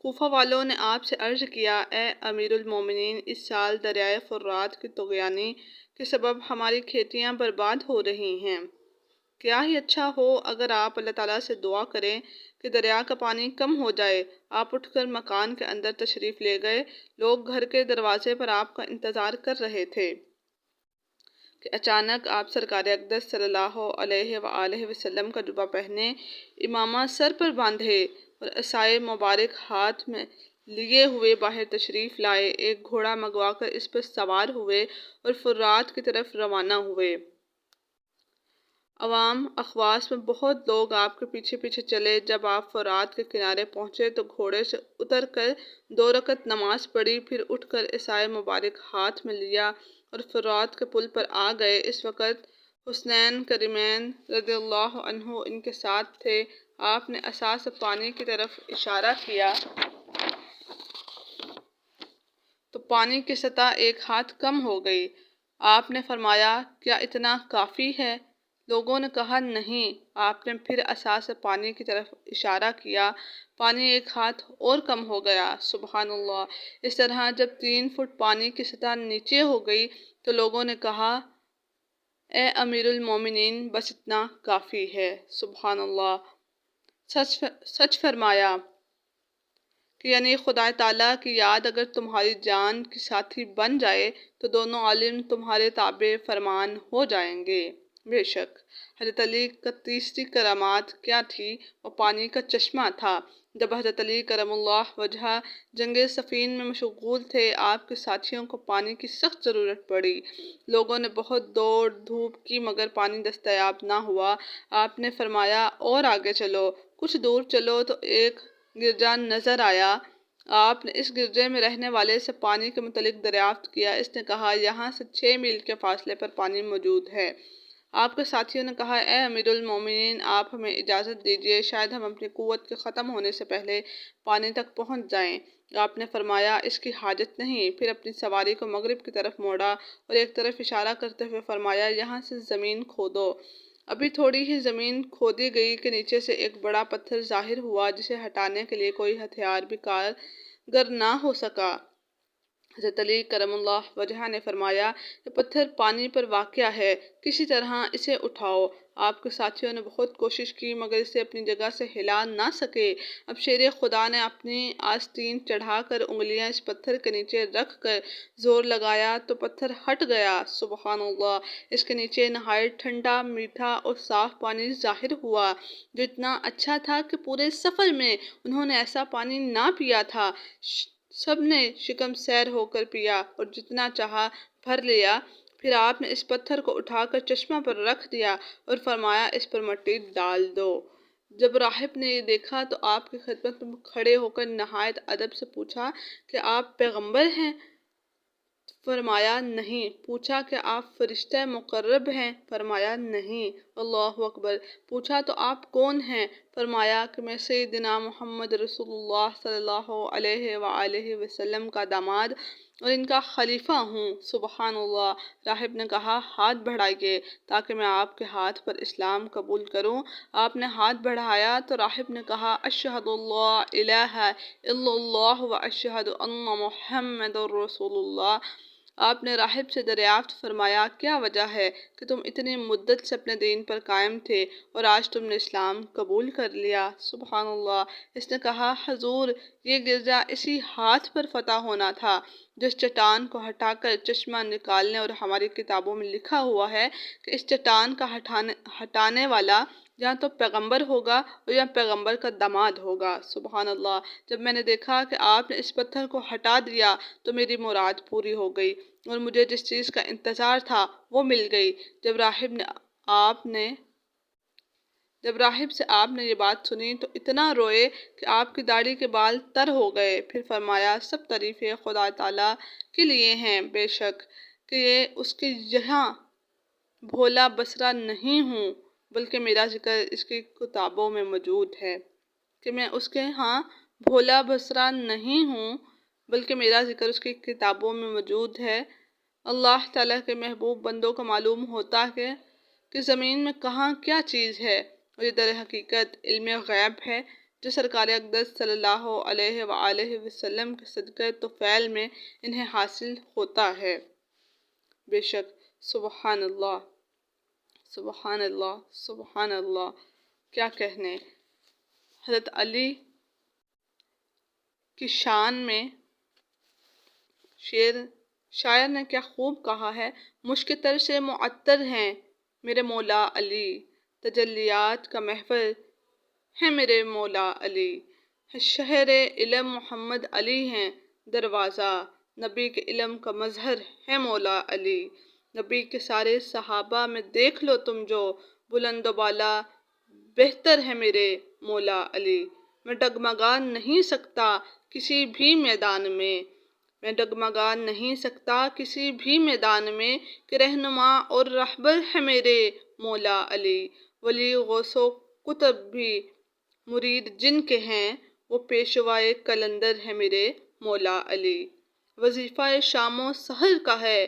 کوفہ والوں نے آپ سے عرض کیا، اے امیر المومنین، اس سال دریائے فرات کی طغیانی کے سبب ہماری کھیتیاں برباد ہو رہی ہیں۔ کیا ہی اچھا ہو اگر آپ اللہ تعالیٰ سے دعا کریں کہ دریا کا پانی کم ہو جائے۔ آپ اٹھ کر مکان کے اندر تشریف لے گئے۔ لوگ گھر کے دروازے پر آپ کا انتظار کر رہے تھے کہ اچانک آپ سرکار اقدس صلی اللہ علیہ وآلہ وسلم کا جبہ پہنے، امامہ سر پر باندھے اور عصائے مبارک ہاتھ میں لیے ہوئے باہر تشریف لائے، ایک گھوڑا منگوا کر اس پر سوار ہوئے اور فرات کی طرف روانہ ہوئے۔ عوام اخواص میں بہت لوگ آپ کے پیچھے پیچھے چلے۔ جب آپ فرات کے کنارے پہنچے تو گھوڑے سے اتر کر 2 رکعت نماز پڑھی، پھر اٹھ کر عصائے مبارک ہاتھ میں لیا اور فرات کے پل پر آ گئے۔ اس وقت حسنین کریمین رضی اللہ عنہ ان کے ساتھ تھے۔ آپ نے عصا سے پانی کی طرف اشارہ کیا تو پانی کی سطح 1 ہاتھ کم ہو گئی۔ آپ نے فرمایا، کیا اتنا کافی ہے؟ لوگوں نے کہا، نہیں۔ آپ نے پھر عصا سے پانی کی طرف اشارہ کیا، پانی 1 ہاتھ اور کم ہو گیا۔ سبحان اللہ۔ اس طرح جب 3 فٹ پانی کی سطح نیچے ہو گئی تو لوگوں نے کہا، اے امیر المومنین، بس اتنا کافی ہے۔ سبحان اللہ۔ سچ فرمایا کہ یعنی خدا تعالیٰ کی یاد اگر تمہاری جان کی ساتھی بن جائے تو دونوں عالم تمہارے تابع فرمان ہو جائیں گے۔ بے شک حضرت علی کا تیسری کرامات کیا تھی؟ وہ پانی کا چشمہ تھا۔ جب حضرت علی کرم اللہ وجہہ جنگ صفین میں مشغول تھے، آپ کے ساتھیوں کو پانی کی سخت ضرورت پڑی۔ لوگوں نے بہت دوڑ دھوپ کی مگر پانی دستیاب نہ ہوا۔ آپ نے فرمایا، اور آگے چلو۔ کچھ دور چلو تو ایک گرجا نظر آیا۔ آپ نے اس گرجے میں رہنے والے سے پانی کے متعلق دریافت کیا۔ اس نے کہا، یہاں سے 6 میل کے فاصلے پر پانی موجود ہے۔ آپ کے ساتھیوں نے کہا، اے امیر المومنین، آپ ہمیں اجازت دیجیے، شاید ہم اپنی قوت کے ختم ہونے سے پہلے پانی تک پہنچ جائیں۔ آپ نے فرمایا، اس کی حاجت نہیں۔ پھر اپنی سواری کو مغرب کی طرف موڑا اور ایک طرف اشارہ کرتے ہوئے فرمایا، یہاں سے زمین کھودو۔ ابھی تھوڑی ہی زمین کھودی گئی کہ نیچے سے ایک بڑا پتھر ظاہر ہوا جسے ہٹانے کے لیے کوئی ہتھیار بھی کارگر نہ ہو سکا۔ حضرت علی کرم اللہ وجہہ نے فرمایا، یہ پتھر پانی پر واقع ہے، کسی طرح اسے اٹھاؤ۔ آپ کے ساتھیوں نے بہت کوشش کی مگر اسے اپنی جگہ سے ہلا نہ سکے۔ اب شیر خدا نے اپنی آستین چڑھا کر انگلیاں اس پتھر کے نیچے رکھ کر زور لگایا تو پتھر ہٹ گیا۔ سبحان اللہ۔ اس کے نیچے نہایت ٹھنڈا، میٹھا اور صاف پانی ظاہر ہوا جو اتنا اچھا تھا کہ پورے سفر میں انہوں نے ایسا پانی نہ پیا تھا۔ سب نے شکم سیر ہو کر پیا اور جتنا چاہا بھر لیا۔ پھر آپ نے اس پتھر کو اٹھا کر چشمہ پر رکھ دیا اور فرمایا، اس پر مٹی ڈال دو۔ جب راہب نے یہ دیکھا تو آپ کی خدمت میں کھڑے ہو کر نہایت ادب سے پوچھا کہ آپ پیغمبر ہیں؟ فرمایا نہیں۔ پوچھا کہ آپ فرشتہ مقرب ہیں؟ فرمایا نہیں۔ اللہ اکبر۔ پوچھا تو آپ کون ہیں؟ فرمایا کہ میں سیدنا محمد رسول اللہ صلی اللہ علیہ وآلہ وسلم کا داماد اور ان کا خلیفہ ہوں۔ سبحان اللہ۔ راہب نے کہا، ہاتھ بڑھائیے تاکہ میں آپ کے ہاتھ پر اسلام قبول کروں۔ آپ نے ہاتھ بڑھایا تو راہب نے کہا، اشہد اللہ الہ الا اللہ و اشہد ان محمد رسول اللہ۔ آپ نے راہب سے دریافت فرمایا، کیا وجہ ہے کہ تم اتنی مدت سے اپنے دین پر قائم تھے اور آج تم نے اسلام قبول کر لیا؟ سبحان اللہ۔ اس نے کہا، حضور، یہ گرجا اسی ہاتھ پر فتح ہونا تھا جس چٹان کو ہٹا کر چشمہ نکالنے اور ہماری کتابوں میں لکھا ہوا ہے کہ اس چٹان کا ہٹانے والا یا تو پیغمبر ہوگا اور یا پیغمبر کا داماد ہوگا۔ سبحان اللہ۔ جب میں نے دیکھا کہ آپ نے اس پتھر کو ہٹا دیا تو میری مراد پوری ہو گئی اور مجھے جس چیز کا انتظار تھا وہ مل گئی۔ جب راہب سے آپ نے یہ بات سنی تو اتنا روئے کہ آپ کی داڑھی کے بال تر ہو گئے۔ پھر فرمایا، سب تعریفیں خدا تعالیٰ کے لیے ہیں، بے شک کہ یہ اس کے یہاں بھولا بسرا نہیں ہوں بلکہ میرا ذکر اس کی کتابوں میں موجود ہے۔ کہ میں اس کے ہاں بھولا بسرا نہیں ہوں بلکہ میرا ذکر اس کی کتابوں میں موجود ہے۔ اللہ تعالیٰ کے محبوب بندوں کو معلوم ہوتا ہے کہ زمین میں کہاں کیا چیز ہے اور یہ در حقیقت علم غیب ہے جو سرکار اقدس صلی اللہ علیہ وآلہ وسلم کے صدقہ طفیل میں انہیں حاصل ہوتا ہے۔ بے شک سبحان اللہ، سبحان اللہ، سبحان اللہ، کیا کہنے۔ حضرت علی کی شان میں شاعر نے کیا خوب کہا ہے، مشک تر سے معطر ہیں میرے مولا علی، تجلیات کا محور ہے میرے مولا علی، شہر علم محمد علی ہیں دروازہ، نبی کے علم کا مظہر ہے مولا علی، نبی کے سارے صحابہ میں دیکھ لو تم جو، بلند و بالا بہتر ہے میرے مولا علی، میں ڈگمگا نہیں سکتا کسی بھی میدان میں، میں ڈگمگا نہیں سکتا کسی بھی میدان میں، کہ رہنما اور رہبر ہے میرے مولا علی، ولی غوث و قطب بھی مرید جن کے ہیں، وہ پیشوائے قلندر ہے میرے مولا علی، وظیفہ شام و سحر کا ہے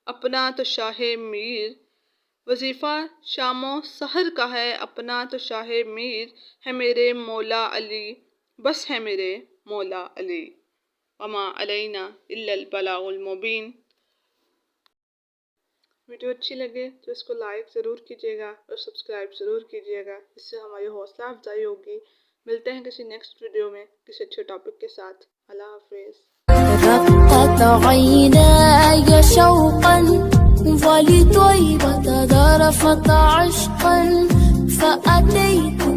اپنا تو شاہ میر، وظیفہ شام و سحر کا ہے اپنا تو شاہ میر، ہے میرے مولا علی، بس ہے میرے مولا علی، وما علینا الا البلاغ المبین۔ ویڈیو اچھی لگے تو اس کو لائک ضرور کیجیے گا اور سبسکرائب ضرور کیجیے گا، اس سے ہماری حوصلہ افزائی ہوگی۔ ملتے ہیں کسی نیکسٹ ویڈیو میں کسی اچھے ٹاپک کے ساتھ۔ اللہ حافظ۔ رقت عيناي شوقا ولطيبة ذرفت عشقا فأتيت